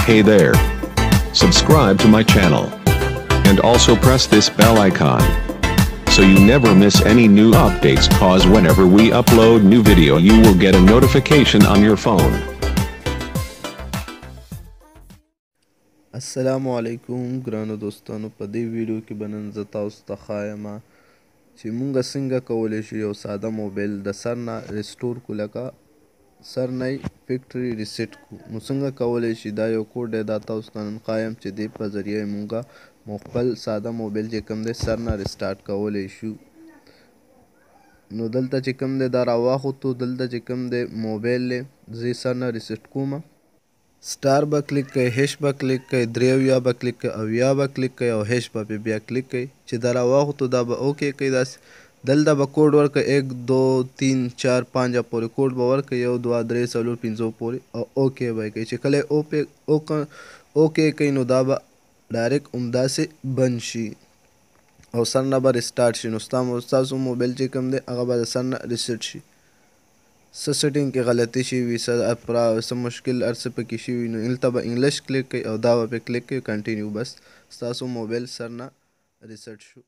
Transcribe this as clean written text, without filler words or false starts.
Hey there. Subscribe to my channel. And also press this bell icon. So you never miss any new updates, cause whenever we upload new video you will get a notification on your phone. السلام علیکم ګرانو دوستانو، په دې ویډیو کې به نن زه تاسو ته ښایم چې مونږ څنګه کولی شو یو ساده موبایل د سر نه ریسټور کړو، لکه سر نه یې فیکټري ریسیټ کړو. نو څنګه کولی شي، دا یو کوډ دی، دا تاسو ته نن ښایم چې دې په ذریعه یې مونږ خپل ساده موبایل چې کوم دی سر نه ریسټارټ کولی شو. نو دلته چې کوم دی دا راواخوتو، دلته چې کوم دی موبایل دی زه یې سر نه ریسیټ کوم. سٹار به کلیک کوئ، هیش به کلیک کوئ، 83 به کلیک کوئ، 80 به کلیک کوئ او هیش به بیا کلیک کوئ. چې دا راواخوتو دا به اوکې کوئ. داسې دلته به کوډ ورکوئ 1 2 3 4 5 پورې کوډ به ورکوئ، 1 2 3 4 5 پورې او اوکې به یې کوئ. چې کله یې اوکې کوئ نو دا به ډایرکټ همداسې بند شي او سر نه به ریسټارټ شي. نو ستاسو موبایل چې کوم دی هغه به د سر نه ریسیټ شي. څه سیټینګ کې غلطي شوي وي، څه مشکل هر څه پکې شوي وي، نو هلته به انګلیش کلیک کوئ او دا به پرې کلیک کوئ کنټینیو. بس ستاسو موبایل سر نه ریسیټ شو.